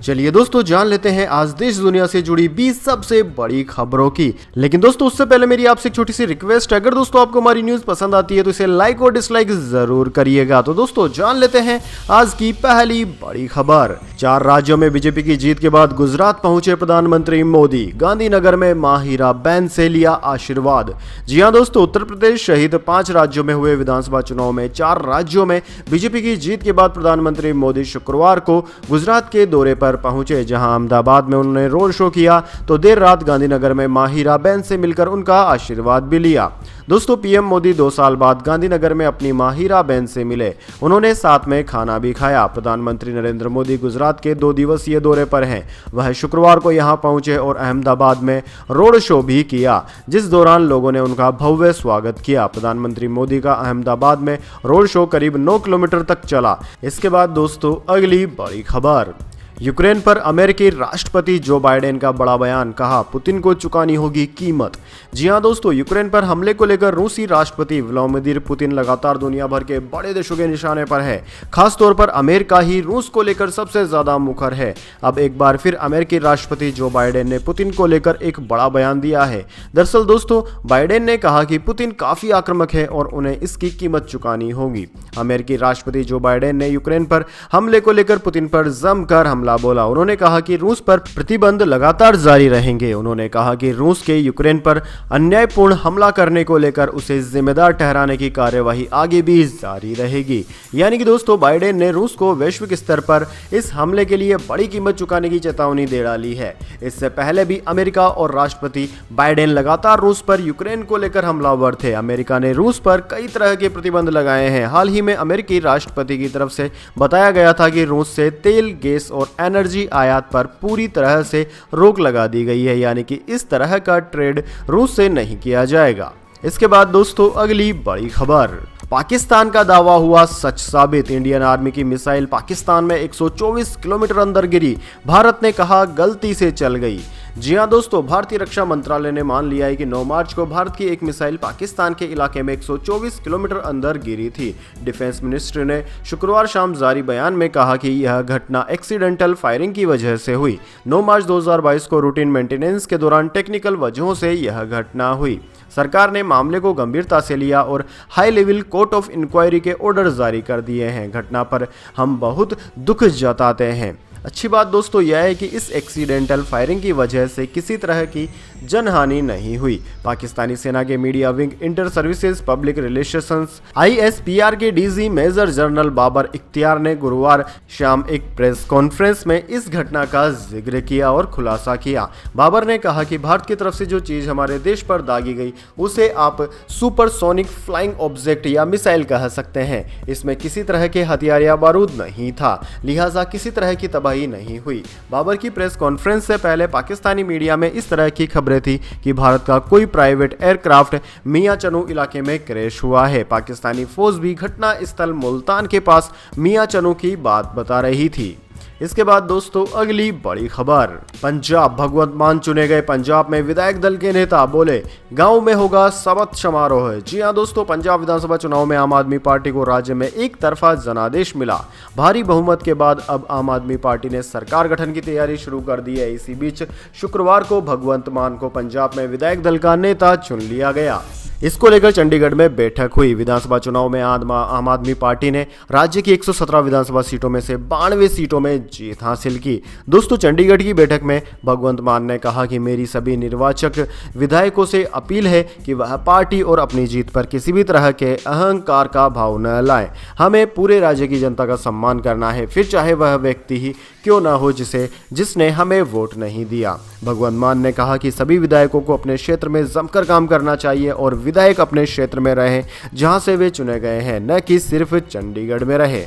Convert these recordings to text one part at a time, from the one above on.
चलिए दोस्तों जान लेते हैं आज देश दुनिया से जुड़ी 20 सबसे बड़ी खबरों की। लेकिन दोस्तों उससे पहले मेरी आपसे एक छोटी सी रिक्वेस्ट है, अगर दोस्तों आपको हमारी न्यूज पसंद आती है तो इसे लाइक और डिसलाइक जरूर करिएगा। तो दोस्तों जान लेते हैं आज की पहली बड़ी खबर। 4 राज्यों में बीजेपी की जीत के बाद गुजरात पहुंचे प्रधानमंत्री मोदी। गांधीनगर में मां हीराबेन से लिया आशीर्वाद। जी हां दोस्तों, उत्तर प्रदेश सहित 5 राज्यों में हुए विधानसभा चुनाव में 4 राज्यों में बीजेपी की जीत के बाद प्रधानमंत्री मोदी शुक्रवार को गुजरात के दौरे पर पहुंचे, जहां अहमदाबाद में उन्होंने रोड शो किया तो देर रात गांधीनगर में मां हीराबेन से मिलकर उनका आशीर्वाद भी लिया। दोस्तों पीएम मोदी 2 साल बाद गांधीनगर में अपनी मां हीराबेन से मिले, उन्होंने साथ में खाना भी खाया। प्रधानमंत्री नरेंद्र मोदी गुजरात के 2 दिवसीय दौरे पर हैं। वह शुक्रवार को यहां पहुंचे और अहमदाबाद में रोड शो भी किया, जिस दौरान लोगों ने उनका भव्य स्वागत किया। प्रधानमंत्री मोदी का अहमदाबाद में रोड शो करीब 9 किलोमीटर तक चला। इसके बाद दोस्तों अगली बड़ी खबर। यूक्रेन पर अमेरिकी राष्ट्रपति जो बाइडेन का बड़ा बयान, कहा पुतिन को चुकानी होगी कीमत। जी हां दोस्तों, यूक्रेन पर हमले को लेकर रूसी राष्ट्रपति व्लादिमीर पुतिन लगातार दुनिया भर के बड़े देशों के निशाने पर है। खास तौर पर अमेरिका ही रूस को लेकर सबसे ज्यादा मुखर है। अब एक बार फिर अमेरिकी राष्ट्रपति जो बाइडेन ने पुतिन को लेकर एक बड़ा बयान दिया है। दरअसल दोस्तों बाइडेन ने कहा कि पुतिन काफी आक्रामक है और उन्हें इसकी कीमत चुकानी होगी। अमेरिकी राष्ट्रपति जो बाइडेन ने यूक्रेन पर हमले को लेकर पुतिन पर जमकर हमला बोला। उन्होंने कहा कि रूस पर प्रतिबंध लगातार जारी रहेंगे। उन्होंने कहा कि रूस के यूक्रेन पर अन्यायपूर्ण हमला करने को लेकर उसे जिम्मेदार ठहराने की कार्यवाही आगे भी जारी रहेगी। यानी कि दोस्तों बाइडेन ने रूस को वैश्विक स्तर पर इस हमले के लिए बड़ी कीमत चुकाने की चेतावनी दे डाली है। इससे पहले भी अमेरिका और राष्ट्रपति बाइडेन लगातार रूस पर यूक्रेन को लेकर हमलावर थे। अमेरिका ने रूस पर कई तरह के प्रतिबंध लगाए हैं। हाल ही में अमेरिकी राष्ट्रपति की तरफ से बताया गया था कि रूस से तेल, गैस और एनर्जी आयात पर पूरी तरह से रोक लगा दी गई है, यानी कि इस तरह का ट्रेड रूस से नहीं किया जाएगा। इसके बाद दोस्तों अगली बड़ी खबर। पाकिस्तान का दावा हुआ सच साबित। इंडियन आर्मी की मिसाइल पाकिस्तान में 124 किलोमीटर अंदर गिरी। भारत ने कहा गलती से चल गई। जी हां दोस्तों, भारतीय रक्षा मंत्रालय ने मान लिया है कि 9 मार्च को भारत की एक मिसाइल पाकिस्तान के इलाके में 124 किलोमीटर अंदर गिरी थी। डिफेंस मिनिस्ट्री ने शुक्रवार शाम जारी बयान में कहा कि यह घटना एक्सीडेंटल फायरिंग की वजह से हुई। 9 मार्च 2022 को रूटीन मेंटेनेंस के दौरान टेक्निकल वजहों से यह घटना हुई। सरकार ने मामले को गंभीरता से लिया और high level court of inquiry के ऑर्डर जारी कर दिए हैं। घटना पर हम बहुत दुख जताते हैं। अच्छी बात दोस्तों यह है कि इस एक्सीडेंटल फायरिंग की वजह से किसी तरह की जनहानि नहीं हुई। पाकिस्तानी सेना के media wing inter services public relations ISPR के डीजी मेजर जनरल बाबर इख्तियार ने गुरुवार शाम एक प्रेस कॉन्फ्रेंस में इस घटना का जिक्र किया और खुलासा किया। बाबर ने कहा कि भारत की तरफ से जो चीज हमारे देश पर दागी गई उसे आप सुपरसोनिक फ्लाइंग ऑब्जेक्ट या मिसाइल कह सकते हैं। इसमें किसी तरह के हथियार या बारूद नहीं था, लिहाजा किसी तरह की तबाही नहीं हुई। बाबर की प्रेस कॉन्फ्रेंस से पहले पाकिस्तानी मीडिया में इस तरह की खबरें थी कि भारत का कोई प्राइवेट एयरक्राफ्ट मियां चनू इलाके में क्रैश हुआ है। पाकिस्तानी फौज भी घटना स्थल मुल्तान के पास मियां चनू की बात बता रही थी। इसके बाद दोस्तों अगली बड़ी खबर। पंजाब, भगवंत मान चुने गए। पंजाब में विधायक दल के नेता बोले गांव में होगा शपथ समारोह। जी हां दोस्तों, पंजाब विधानसभा चुनाव में आम आदमी पार्टी को राज्य में एक तरफा जनादेश मिला। भारी बहुमत के बाद अब आम आदमी पार्टी ने सरकार गठन की तैयारी शुरू कर दी है। इसी बीच शुक्रवार को भगवंत मान को पंजाब में विधायक दल का नेता चुन लिया गया। इसको लेकर चंडीगढ़ में बैठक हुई। विधानसभा चुनाव में आम आदमी पार्टी ने राज्य की 117 विधानसभा सीटों में से 92 सीटों में जीत हासिल की। दोस्तों चंडीगढ़ की बैठक में भगवंत मान ने कहा कि मेरी सभी निर्वाचक विधायकों से अपील है कि वह पार्टी और अपनी जीत पर किसी भी तरह के अहंकार का भाव न लाएं। हमें पूरे राज्य की जनता का सम्मान करना है, फिर चाहे वह व्यक्ति ही क्यों न हो जिसने हमें वोट नहीं दिया। भगवंत मान ने कहा कि सभी विधायकों को अपने क्षेत्र में जमकर काम करना चाहिए और विधायक अपने क्षेत्र में रहे जहां से वे चुने गए हैं, न कि सिर्फ चंडीगढ़ में रहे।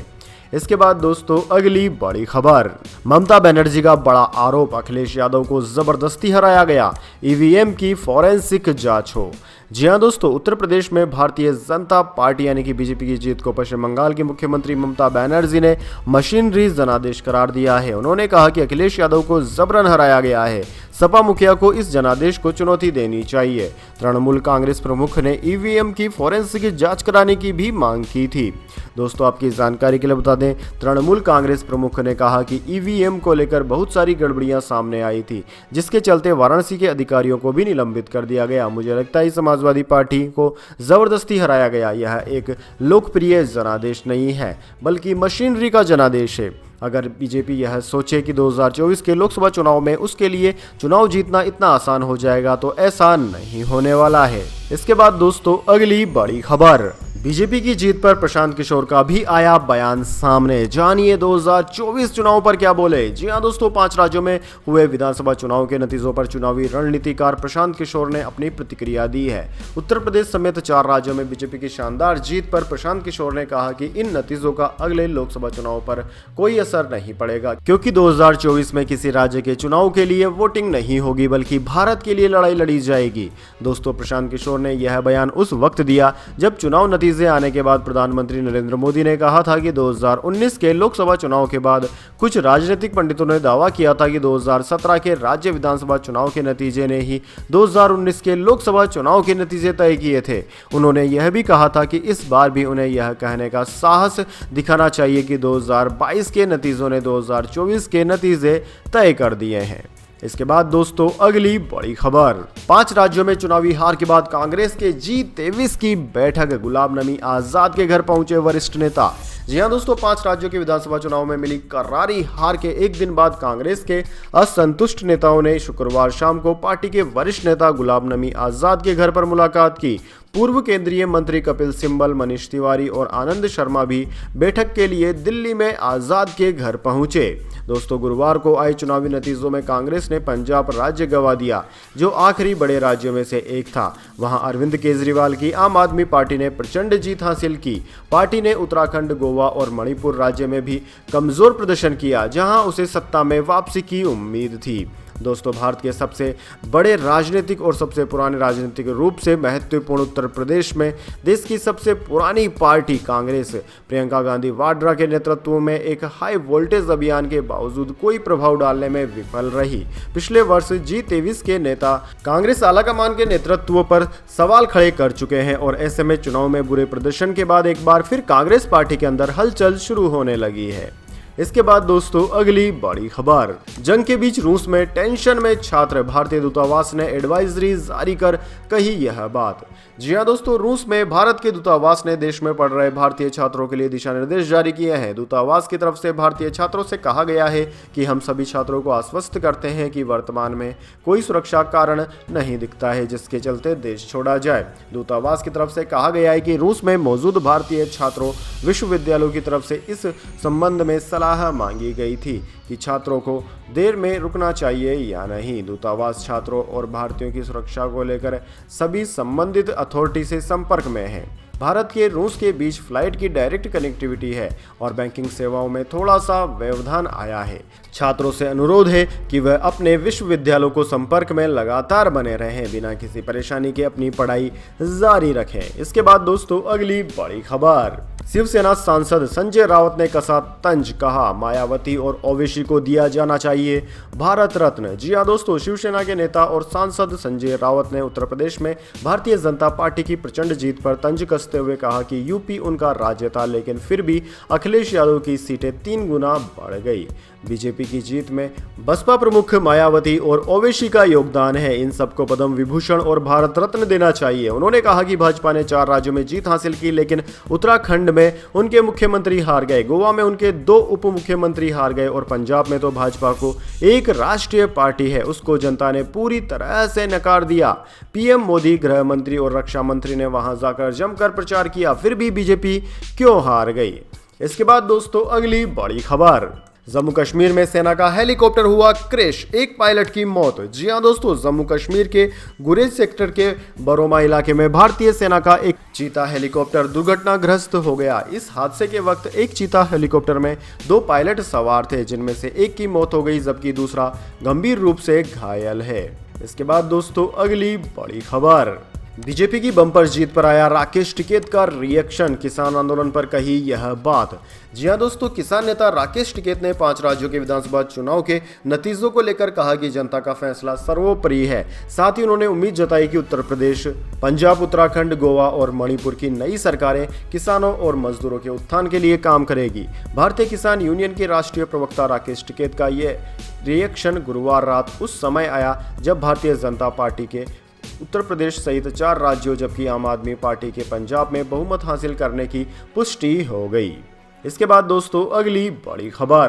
इसके बाद दोस्तों अगली बड़ी खबर। ममता बनर्जी का बड़ा आरोप, अखिलेश यादव को जबरदस्ती हराया गया। ईवीएम की फॉरेंसिक जांच हो। जी हां दोस्तों, उत्तर प्रदेश में भारतीय जनता पार्टी यानी कि बीजेपी की जीत को पश्चिम बंगाल की मुख्यमंत्री ममता बनर्जी ने मशीनरी जनादेश करार दिया है। उन्होंने कहा कि अखिलेश यादव को जबरन हराया गया है। सपा मुखिया को इस जनादेश को चुनौती देनी चाहिए। तृणमूल कांग्रेस प्रमुख ने ईवीएम की फॉरेंसिक जांच कराने की भी मांग की थी। दोस्तों आपकी जानकारी के लिए बता दें, तृणमूल कांग्रेस प्रमुख ने कहा कि ईवीएम को लेकर बहुत सारी गड़बड़ियां सामने आई थी, जिसके चलते वाराणसी के अधिकारियों को भी निलंबित कर दिया गया। मुझे लगता है समाजवादी पार्टी को जबरदस्ती हराया गया। यह एक लोकप्रिय जनादेश नहीं है, बल्कि मशीनरी का जनादेश है। अगर बीजेपी यह सोचे कि 2024 के लोकसभा चुनाव में उसके लिए चुनाव जीतना इतना आसान हो जाएगा, तो ऐसा नहीं होने वाला है। इसके बाद दोस्तों अगली बड़ी खबर, बीजेपी की जीत पर प्रशांत किशोर का भी आया बयान सामने। जानिए 2024 चुनाव पर क्या बोले। जी हां दोस्तों, 5 राज्यों में हुए विधानसभा चुनाव के नतीजों पर चुनावी रणनीतिकार प्रशांत किशोर ने अपनी प्रतिक्रिया दी है। उत्तर प्रदेश समेत 4 राज्यों में बीजेपी की शानदार जीत पर प्रशांत किशोर ने कहा कि इन नतीजों का अगले लोकसभा चुनाव पर कोई असर नहीं पड़ेगा, क्योंकि 2024 में किसी राज्य के चुनाव के लिए वोटिंग नहीं होगी, बल्कि भारत के लिए लड़ाई लड़ी जाएगी। दोस्तों प्रशांत किशोर ने यह बयान उस वक्त दिया जब चुनाव नतीजे आने के बाद प्रधानमंत्री नरेंद्र मोदी ने कहा था कि 2019 के लोकसभा चुनाव के बाद कुछ राजनीतिक पंडितों ने दावा किया था कि 2017 के राज्य विधानसभा चुनाव के नतीजे ने ही 2019 के लोकसभा चुनाव के नतीजे तय किए थे। उन्होंने यह भी कहा था कि इस बार भी उन्हें यह कहने का साहस दिखाना चाहिए कि 2022 के नतीजों ने 2024 के नतीजे तय कर दिए हैं। इसके बाद दोस्तों अगली बड़ी खबर, 5 राज्यों में चुनावी हार के बाद कांग्रेस के G23 की बैठक, गुलाम नबी आजाद के घर पहुंचे वरिष्ठ नेता। जी हां दोस्तों, 5 राज्यों के विधानसभा चुनाव में मिली करारी हार के एक दिन बाद कांग्रेस के असंतुष्ट नेताओं ने शुक्रवार शाम को पार्टी के वरिष्ठ नेता गुलाम नबी आजाद के घर पर मुलाकात की। पूर्व केंद्रीय मंत्री कपिल सिब्बल, मनीष तिवारी और आनंद शर्मा भी बैठक के लिए दिल्ली में आजाद के घर पहुंचे। दोस्तों गुरुवार को आए चुनावी नतीजों में कांग्रेस ने पंजाब राज्य गंवा दिया, जो आखिरी बड़े राज्यों में से एक था। वहां अरविंद केजरीवाल की आम आदमी पार्टी ने प्रचंड जीत हासिल की। पार्टी ने उत्तराखंड, गोवा और मणिपुर राज्य में भी कमजोर प्रदर्शन किया, जहां उसे सत्ता में वापसी की उम्मीद थी। दोस्तों भारत के सबसे बड़े राजनीतिक और सबसे पुराने राजनीतिक रूप से महत्वपूर्ण उत्तर प्रदेश में देश की सबसे पुरानी पार्टी कांग्रेस प्रियंका गांधी वाड्रा के नेतृत्व में एक हाई वोल्टेज अभियान के बावजूद कोई प्रभाव डालने में विफल रही। पिछले वर्ष G23 के नेता कांग्रेस आलाकमान के नेतृत्व पर सवाल खड़े कर चुके हैं और ऐसे में चुनाव में बुरे प्रदर्शन के बाद एक बार फिर कांग्रेस पार्टी के अंदर हलचल शुरू होने लगी है। इसके बाद दोस्तों अगली बड़ी खबर, जंग के बीच रूस में टेंशन में छात्र, भारतीय दूतावास ने एडवाइजरी जारी कर कही यह बात। जी हां दोस्तों, रूस में भारत के दूतावास ने देश में पढ़ रहे भारतीय छात्रों के लिए दिशा निर्देश जारी किए हैं। दूतावास की तरफ से भारतीय छात्रों से कहा गया है कि हम सभी छात्रों को आश्वस्त करते हैं कि वर्तमान में कोई सुरक्षा कारण नहीं दिखता है जिसके चलते देश छोड़ा जाए। दूतावास की तरफ से कहा गया है कि रूस में मौजूद भारतीय छात्रों विश्वविद्यालयों की तरफ से इस संबंध में सलाह मांगी गई थी कि छात्रों को देर में रुकना चाहिए या नहीं। दूतावास छात्रों और भारतीयों की सुरक्षा को लेकर सभी संबंधित अथॉरिटी से संपर्क में है। भारत के रूस के बीच फ्लाइट की डायरेक्ट कनेक्टिविटी है और बैंकिंग सेवाओं में थोड़ा सा व्यवधान आया है। छात्रों से अनुरोध है कि वह अपने विश्वविद्यालयों को संपर्क में लगातार बने रहें, बिना किसी परेशानी के अपनी पढ़ाई जारी रखें। इसके बाद दोस्तों अगली बड़ी खबर, शिवसेना सांसद संजय राउत ने कसा तंज, कहा मायावती और ओवैसी को दिया जाना चाहिए भारत रत्न। जी हां दोस्तों, शिवसेना के नेता और सांसद संजय राउत ने उत्तर प्रदेश में भारतीय जनता पार्टी की प्रचंड जीत पर तंज कसते हुए कहा कि यूपी उनका राज्य था, लेकिन फिर भी अखिलेश यादव की सीटें 3 गुना बढ़ गई। बीजेपी की जीत में बसपा प्रमुख मायावती और ओवैसी का योगदान है। इन सबको पद्म विभूषण और भारत रत्न देना चाहिए। उन्होंने कहा कि भाजपा ने 4 राज्यों में जीत हासिल की, लेकिन उत्तराखंड में उनके मुख्यमंत्री हार गए, गोवा में उनके 2 उप मुख्यमंत्री हार गए और पंजाब में तो भाजपा को एक राष्ट्रीय पार्टी है उसको जनता ने पूरी तरह से नकार दिया। पीएम मोदी, गृह मंत्री और रक्षा मंत्री ने वहां जाकर जमकर प्रचार किया, फिर भी बीजेपी क्यों हार गई। इसके बाद दोस्तों अगली बड़ी खबर, जम्मू कश्मीर में सेना का हेलीकॉप्टर हुआ क्रैश, एक पायलट की मौत। जी हां दोस्तों, जम्मू कश्मीर के गुरेज सेक्टर के बरोमा इलाके में भारतीय सेना का एक चीता हेलीकॉप्टर दुर्घटनाग्रस्त हो गया। इस हादसे के वक्त एक चीता हेलीकॉप्टर में 2 पायलट सवार थे, जिनमें से एक की मौत हो गई जबकि दूसरा गंभीर रूप से घायल है। इसके बाद दोस्तों अगली बड़ी खबर, बीजेपी की बम्पर जीत पर आया राकेश टिकैत का रिएक्शन, किसान आंदोलन पर कही यह बात। जी हां दोस्तों, किसान नेता राकेश टिकैत ने 5 राज्यों के विधानसभा चुनाव के नतीजों को लेकर कहा कि जनता का फैसला सर्वोपरि है। साथ ही उन्होंने उम्मीद जताई कि उत्तर प्रदेश, पंजाब, उत्तराखंड, गोवा और मणिपुर की नई सरकारें किसानों और मजदूरों के उत्थान के लिए काम करेगी। भारतीय किसान यूनियन के राष्ट्रीय प्रवक्ता राकेश टिकैत का ये रिएक्शन गुरुवार रात उस समय आया जब भारतीय जनता पार्टी के उत्तर प्रदेश सहित 4 राज्यों जबकि आम आदमी पार्टी के पंजाब में बहुमत हासिल करने की पुष्टि हो गई। इसके बाद दोस्तों अगली बड़ी खबर,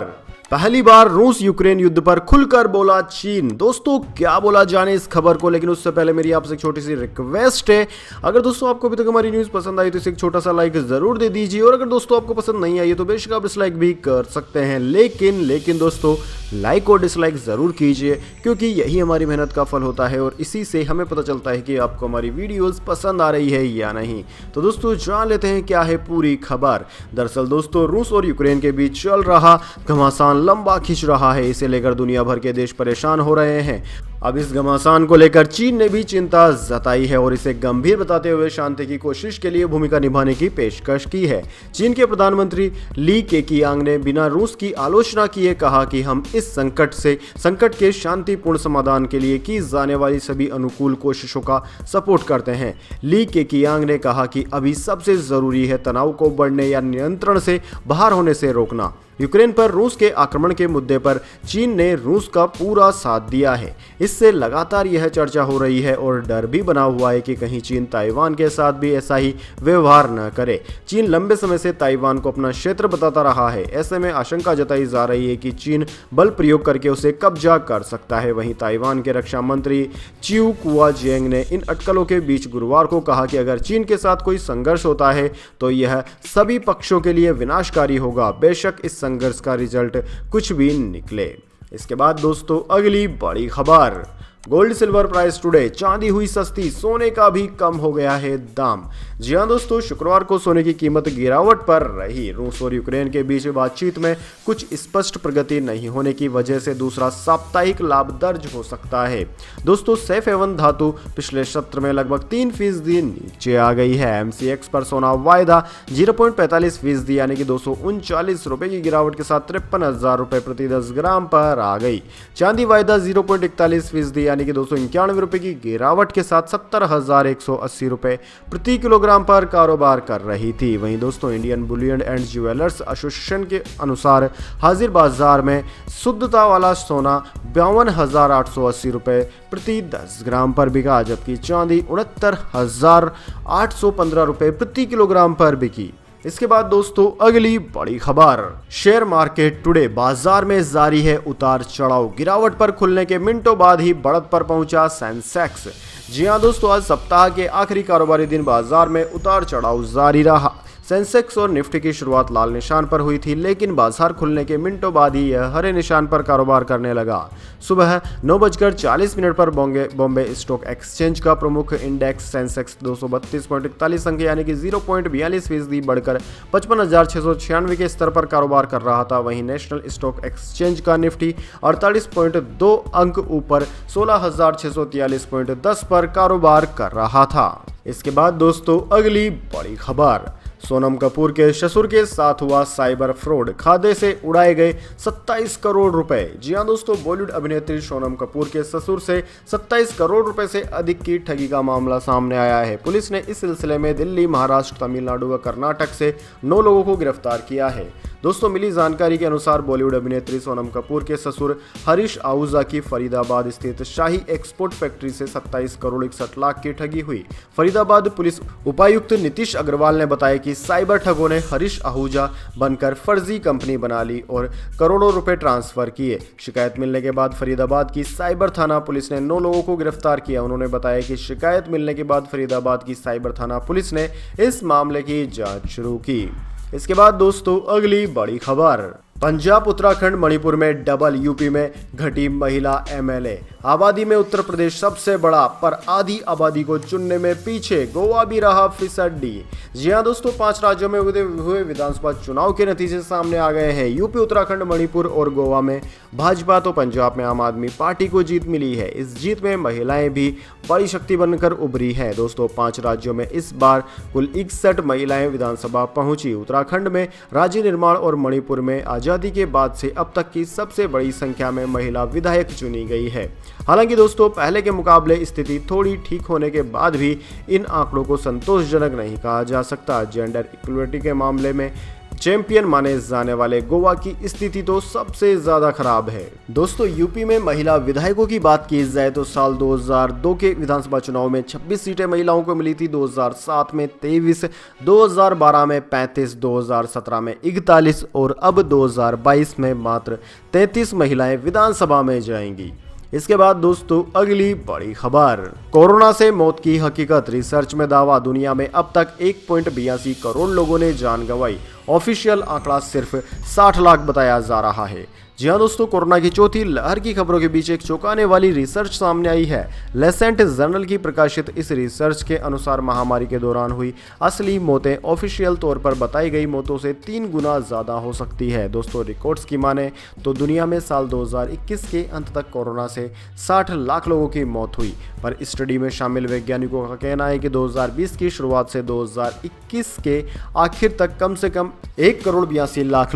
पहली बार रूस यूक्रेन युद्ध पर खुलकर बोला चीन। दोस्तों क्या बोला जाने इस खबर को, लेकिन उससे पहले मेरी आपसे एक छोटी सी रिक्वेस्ट है, अगर दोस्तों आपको अभी तक हमारी न्यूज पसंद आई तो इसे एक छोटा सा लाइक जरूर दे दीजिए, और अगर दोस्तों आपको पसंद नहीं आई तो बेशक आप डिसलाइक भी कर सकते हैं, लेकिन दोस्तों लाइक और डिसलाइक जरूर कीजिए, क्योंकि यही हमारी मेहनत का फल होता है और इसी से हमें पता चलता है कि आपको हमारी वीडियोस पसंद आ रही है या नहीं। तो दोस्तों जान लेते हैं क्या है पूरी खबर। दरअसल दोस्तों रूस और यूक्रेन के बीच चल रहा घमासान लंबा खिंच रहा है। इसे लेकर दुनिया भर के देश परेशान हो रहे हैं। अब इस घमासान को लेकर चीन ने भी चिंता जताई है और इसे गंभीर बताते हुए शांति की कोशिश के लिए भूमिका निभाने की पेशकश की है। चीन के प्रधानमंत्री ली केकियांग ने बिना रूस की आलोचना किए कहा कि हम इस संकट के शांतिपूर्ण समाधान के लिए की जाने वाली सभी अनुकूल कोशिशों का सपोर्ट करते हैं। ली केकियांग ने कहा कि अभी सबसे जरूरी है तनाव को बढ़ने या नियंत्रण से बाहर होने से रोकना। यूक्रेन पर रूस के आक्रमण के मुद्दे पर चीन ने रूस का पूरा साथ दिया है। इससे लगातार यह चर्चा हो रही है और डर भी बना हुआ है कि कहीं चीन ताइवान के साथ भी ऐसा ही व्यवहार न करे। चीन लंबे समय से ताइवान को अपना क्षेत्र बताता रहा है। ऐसे में आशंका जताई जा रही है कि चीन बल प्रयोग करके उसे कब्जा कर सकता है। वहीं ताइवान के रक्षा मंत्री चिऊ कुआ-जेंग ने इन अटकलों के बीच गुरुवार को कहा कि अगर चीन के साथ कोई संघर्ष होता है तो यह सभी पक्षों के लिए विनाशकारी होगा, बेशक इस संघर्ष का रिजल्ट कुछ भी निकले। इसके बाद दोस्तों अगली बड़ी खबर, गोल्ड सिल्वर प्राइस टुडे, चांदी हुई सस्ती, सोने का भी कम हो गया है दाम। जी हां दोस्तों, शुक्रवार को सोने की कीमत गिरावट पर रही। रूस और यूक्रेन के बीच बातचीत में कुछ स्पष्ट प्रगति नहीं होने की वजह से दूसरा साप्ताहिक लाभ दर्ज हो सकता है। दोस्तों सेफ हेवन धातु पिछले सत्र में लगभग 3% नीचे आ गई है। MCX पर सोना वायदा 0.45% यानी कि 239 रुपए की गिरावट के साथ 53,000 रुपए प्रति 10 ग्राम पर आ गई। चांदी वायदा 0.41% यानी कि 291 रुपए की गिरावट के साथ 70,180 रुपए प्रति किलोग्राम पर कारोबार कर रही थी। वहीं दोस्तों Indian Boolean and jewellers association के अनुसार हाजिर बाजार में शुद्धता वाला सोना 52,880 रुपए प्रति 10 ग्राम पर बिका, जबकि चांदी 69,815 रुपए प्रति किलोग्राम पर बिकी। इसके बाद दोस्तों अगली बड़ी खबर, शेयर मार्केट टुडे, बाजार में जारी है उतार चढ़ाव, गिरावट पर खुलने के मिनटों बाद ही बढ़त पर पहुंचा सेंसेक्स। जी हां दोस्तों, आज सप्ताह के आखिरी कारोबारी दिन बाजार में उतार चढ़ाव जारी रहा। सेंसेक्स और निफ्टी की शुरुआत लाल निशान पर हुई थी, लेकिन बाजार खुलने के मिनटों बाद ही यह हरे निशान पर कारोबार करने लगा। सुबह 9:40 पर बॉम्बे स्टॉक एक्सचेंज का प्रमुख इंडेक्स सेंसेक्स 232.41 अंक यानी कि 0.42% बढ़कर 55,696 के स्तर पर कारोबार कर रहा था। वहीं नेशनल स्टॉक एक्सचेंज का निफ्टी 48.2 अंक ऊपर 16,643.10 पर कारोबार कर रहा था। इसके बाद दोस्तों अगली बड़ी खबर, सोनम कपूर के ससुर के साथ हुआ साइबर फ्रॉड, खाते से उड़ाए गए 27 करोड़ रुपए। जी हां दोस्तों, बॉलीवुड अभिनेत्री सोनम कपूर के ससुर से 27 करोड़ रुपए से अधिक की ठगी का मामला सामने आया है। पुलिस ने इस सिलसिले में दिल्ली, महाराष्ट्र, तमिलनाडु व कर्नाटक से 9 लोगों को गिरफ्तार किया है। दोस्तों मिली जानकारी के अनुसार बॉलीवुड अभिनेत्री सोनम कपूर के ससुर हरीश आहूजा की फरीदाबाद स्थित शाही एक्सपोर्ट फैक्ट्री से 27 करोड़ 61 लाख की ठगी हुई। फरीदाबाद पुलिस उपायुक्त नीतीश अग्रवाल ने बताया कि साइबर ठगों ने हरीश आहूजा बनकर फर्जी कंपनी बना ली और करोड़ों रुपए ट्रांसफर किए। शिकायत मिलने के बाद फरीदाबाद की साइबर थाना पुलिस ने 9 लोगों को गिरफ्तार किया। उन्होंने बताया कि शिकायत मिलने के बाद फरीदाबाद की साइबर थाना पुलिस ने इस मामले की जांच शुरू की। इसके बाद दोस्तों अगली बड़ी खबर, पंजाब, उत्तराखंड, मणिपुर में डबल, यूपी में घटी महिला MLA। आबादी में उत्तर प्रदेश सबसे बड़ा, पर आधी आबादी को चुनने में पीछे गोवा भी रहा फिसड्डी। जी हाँ दोस्तों, 5 राज्यों में हुए विधानसभा चुनाव के नतीजे सामने आ गए हैं। यूपी, उत्तराखंड, मणिपुर और गोवा में भाजपा तो पंजाब में आम आदमी पार्टी को जीत मिली है। इस जीत में महिलाएं भी बड़ी शक्ति बनकर उभरी हैं। दोस्तों 5 राज्यों में इस बार कुल 61 महिलाएं विधानसभा पहुंची। उत्तराखंड में राज्य निर्माण और मणिपुर में आजादी के बाद से अब तक की सबसे बड़ी संख्या में महिला विधायक चुनी गई है। हालांकि दोस्तों पहले के मुकाबले स्थिति थोड़ी ठीक होने के बाद भी इन आंकड़ों को संतोषजनक नहीं कहा जा सकता। जेंडर इक्वलिटी के मामले में चैंपियन माने जाने वाले गोवा की स्थिति तो सबसे ज्यादा खराब है। दोस्तों यूपी में महिला विधायकों की बात की जाए तो साल 2002 के विधानसभा चुनाव में 26 सीटें महिलाओं को मिली थी, 2007 में 23, 2012 में 35, 2017 में 41 और अब 2022 में मात्र 33 महिलाएं विधानसभा में जाएंगी। इसके बाद दोस्तों अगली बड़ी खबर, कोरोना से मौत की हकीकत, रिसर्च में दावा, दुनिया में अब तक 1.82 करोड़ लोगों ने जान गंवाई। ऑफिशियल आंकड़ा सिर्फ 60 लाख बताया जा रहा है। जी हाँ दोस्तों, कोरोना की चौथी लहर की खबरों के बीच एक चौंकाने वाली रिसर्च सामने आई है। लेसेंट जर्नल की प्रकाशित इस रिसर्च के अनुसार महामारी के दौरान हुई असली मौतें ऑफिशियल तौर पर बताई गई मौतों से 3 गुना ज़्यादा हो सकती है। दोस्तों रिकॉर्ड्स की माने तो दुनिया में साल 2021 के अंत तक कोरोना से 60 लाख लोगों की मौत हुई, पर स्टडी में शामिल वैज्ञानिकों का कहना है कि 2020 की शुरुआत से 2021 के आखिर तक कम से कम 1.82 करोड़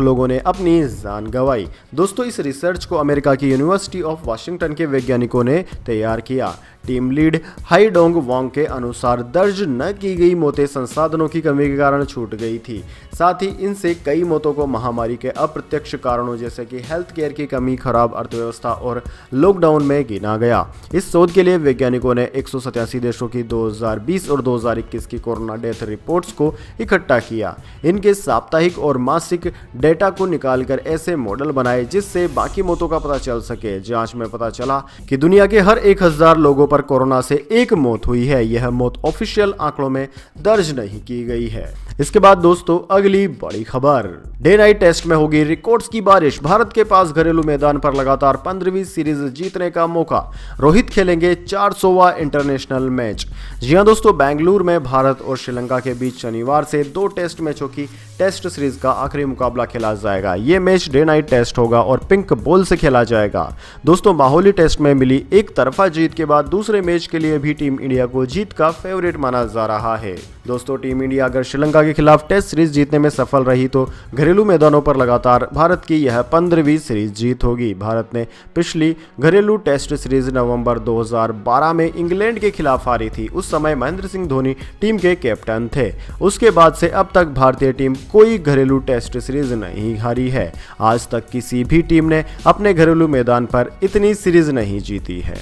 लोगों ने अपनी जान गंवाई। दोस्तों इस रिसर्च को अमेरिका की यूनिवर्सिटी ऑफ वाशिंगटन के वैज्ञानिकों ने तैयार किया। टीम लीड हाई डोंग वांग के अनुसार दर्ज न की गई मौतें संसाधनों की कमी के कारण छूट गई थी। साथ ही इनसे कई मौतों को महामारी के अप्रत्यक्ष कारणों जैसे कि हेल्थ केयर की कमी, खराब अर्थव्यवस्था और लॉकडाउन में गिना गया। इस शोध के लिए वैज्ञानिकों ने 187 देशों की 2020 और 2021 की कोरोना डेथ रिपोर्ट्स को इकट्ठा किया। इनके साप्ताहिक और मासिक डेटा को निकालकर ऐसे मॉडल बनाए जिससे बाकी मौतों का पता चल सके। जांच में पता चला कि दुनिया के हर 1000 लोगों पर कोरोना से 1 मौत हुई है। यह मौत ऑफिशियल आंकड़ों में दर्ज नहीं की गई है। इसके बाद दोस्तों अगली बड़ी खबर, डे नाइट टेस्ट में होगी रिकॉर्ड्स की बारिश, भारत के पास घरेलू मैदान पर लगातार 15वीं सीरीज जीतने का मौका, रोहित खेलेंगे 400वां इंटरनेशनल मैच। जी हां दोस्तों, बेंगलुरु में भारत और श्रीलंका के बीच शनिवार से 2 टेस्ट मैचों की टेस्ट सीरीज का आखिरी मुकाबला खेला जाएगा। यह मैच डे नाइट टेस्ट होगा और पिंक बॉल से खेला जाएगा। दोस्तों माहौली टेस्ट में मिली एक तरफा जीत के बाद दूसरे मैच के लिए भी टीम इंडिया को जीत का फेवरेट माना जा रहा है। दोस्तों टीम इंडिया अगर श्रीलंका के खिलाफ टेस्ट सीरीज जीतने में सफल रही तो घरेलू मैदानों पर लगातार भारत की यह 15वीं सीरीज जीत होगी। भारत ने पिछली घरेलू टेस्ट सीरीज नवंबर 2012 में इंग्लैंड के खिलाफ हारी थी। उस समय महेंद्र सिंह धोनी टीम के कैप्टन थे। उसके बाद से अब तक भारतीय टीम कोई घरेलू टेस्ट सीरीज नहीं हारी है। आज तक किसी भी टीम ने अपने घरेलू मैदान पर इतनी सीरीज नहीं जीती है।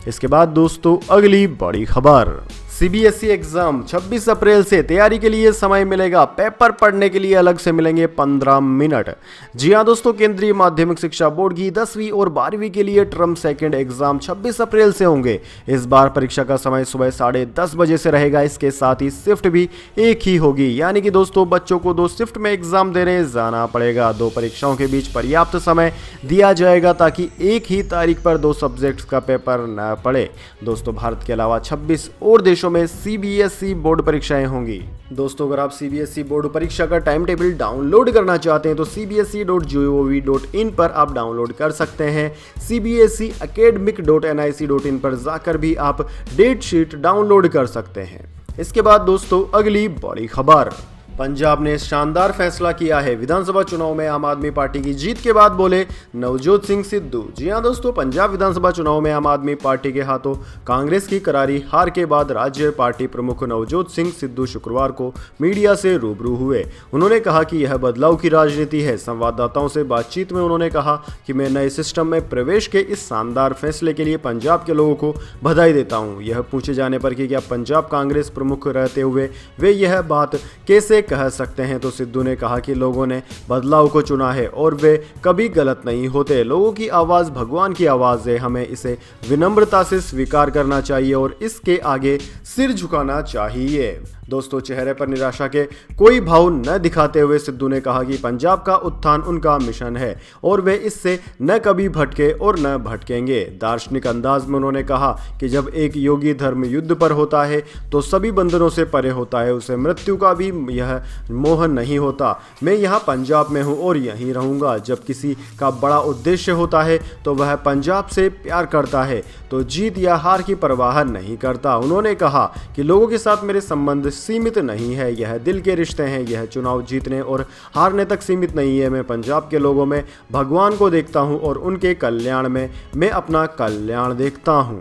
इसके बाद दोस्तों अगली बड़ी खबर, सीबीएसई एग्जाम 26 अप्रैल से तैयारी के लिए समय मिलेगा, पेपर पढ़ने के लिए अलग से मिलेंगे 15 मिनट। जी हां दोस्तों, केंद्रीय माध्यमिक शिक्षा बोर्ड की 10वीं और 12वीं के लिए टर्म सेकंड एग्जाम 26 अप्रैल से होंगे। इस बार परीक्षा का समय सुबह 10:30 बजे से रहेगा। इसके साथ ही शिफ्ट भी एक ही होगी, यानी कि दोस्तों बच्चों को 2 शिफ्ट में एग्जाम देने जाना पड़ेगा। 2 परीक्षाओं के बीच पर्याप्त समय दिया जाएगा ताकि एक ही तारीख पर 2 सब्जेक्ट्स का पेपर न पड़े। दोस्तों भारत के अलावा 26 और देशों में सीबीएसई बोर्ड परीक्षाएं होंगी। दोस्तों अगर आप सीबीएसई बोर्ड परीक्षा का टाइम टेबल डाउनलोड करना चाहते हैं तो cbse.gov.in पर आप डाउनलोड कर सकते हैं। cbseacademic.nic.in पर जाकर भी आप डेट शीट डाउनलोड कर सकते हैं। इसके बाद दोस्तों अगली बड़ी खबर, पंजाब ने शानदार फैसला किया है, विधानसभा चुनाव में आम आदमी पार्टी की जीत के बाद बोले नवजोत सिंह सिद्धू। जी हां दोस्तों, पंजाब विधानसभा चुनाव में आम आदमी पार्टी के हाथों कांग्रेस की करारी हार के बाद राज्य पार्टी प्रमुख नवजोत सिंह सिद्धू शुक्रवार को मीडिया से रूबरू हुए। उन्होंने कहा कि यह बदलाव की राजनीति है। संवाददाताओं से बातचीत में उन्होंने कहा कि मैं नए सिस्टम में प्रवेश के इस शानदार फैसले के लिए पंजाब के लोगों को बधाई देता हूं। यह पूछे जाने पर कि क्या पंजाब कांग्रेस प्रमुख रहते हुए वे यह बात कैसे कह सकते हैं तो सिद्धू ने कहा कि लोगों ने बदलाव को चुना है और वे कभी गलत नहीं होते। लोगों की आवाज भगवान की आवाज है, हमें इसे विनम्रता से स्वीकार करना चाहिए और इसके आगे सिर झुकाना चाहिए। दोस्तों चेहरे पर निराशा के कोई भाव न दिखाते हुए सिद्धू ने कहा कि पंजाब का उत्थान उनका मिशन है और वे इससे न कभी भटके और न भटकेंगे। दार्शनिक अंदाज में उन्होंने कहा कि जब एक योगी धर्म युद्ध पर होता है तो सभी बंधनों से परे होता है, उसे मृत्यु का भी यह मोह नहीं होता। मैं यहाँ पंजाब में हूँ और यहीं रहूँगा। जब किसी का बड़ा उद्देश्य होता है तो वह पंजाब से प्यार करता है, तो जीत या हार की परवाह नहीं करता। उन्होंने कहा कि लोगों के साथ मेरे संबंध सीमित नहीं है, यह दिल के रिश्ते हैं, यह चुनाव जीतने और हारने तक सीमित नहीं है। मैं पंजाब के लोगों में भगवान को देखता हूं और उनके कल्याण में मैं अपना कल्याण देखता हूं।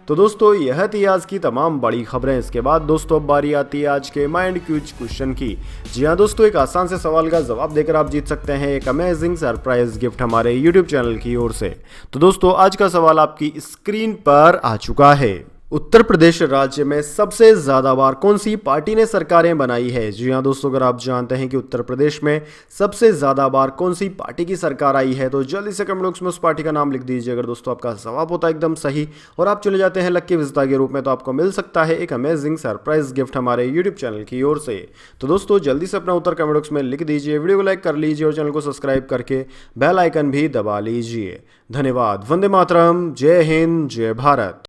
तो दोस्तों यह थी आज की तमाम बड़ी खबरें। इसके बाद दोस्तों अब बारी आती है आज के माइंड क्यूज क्वेश्चन की। जी हाँ दोस्तों, एक आसान से सवाल का जवाब देकर आप जीत सकते हैं एक अमेजिंग सरप्राइज गिफ्ट हमारे यूट्यूब चैनल की ओर से। तो दोस्तों आज का सवाल आपकी स्क्रीन पर आ चुका है। उत्तर प्रदेश राज्य में सबसे ज्यादा बार कौन सी पार्टी ने सरकारें बनाई है? जी हाँ दोस्तों, अगर आप जानते हैं कि उत्तर प्रदेश में सबसे ज्यादा बार कौन सी पार्टी की सरकार आई है तो जल्दी से कमेंट बॉक्स में उस पार्टी का नाम लिख दीजिए। अगर दोस्तों आपका जवाब होता है एकदम सही और आप चले जाते हैं लक्की विजेता के रूप में, तो आपको मिल सकता है एक अमेजिंग सरप्राइज गिफ्ट हमारे यूट्यूब चैनल की ओर से। तो दोस्तों जल्दी से अपना उत्तर कमेंट बॉक्स में लिख दीजिए, वीडियो को लाइक कर लीजिए और चैनल को सब्सक्राइब करके बेल आइकन भी दबा लीजिए। धन्यवाद। वंदे मातरम। जय हिंद, जय भारत।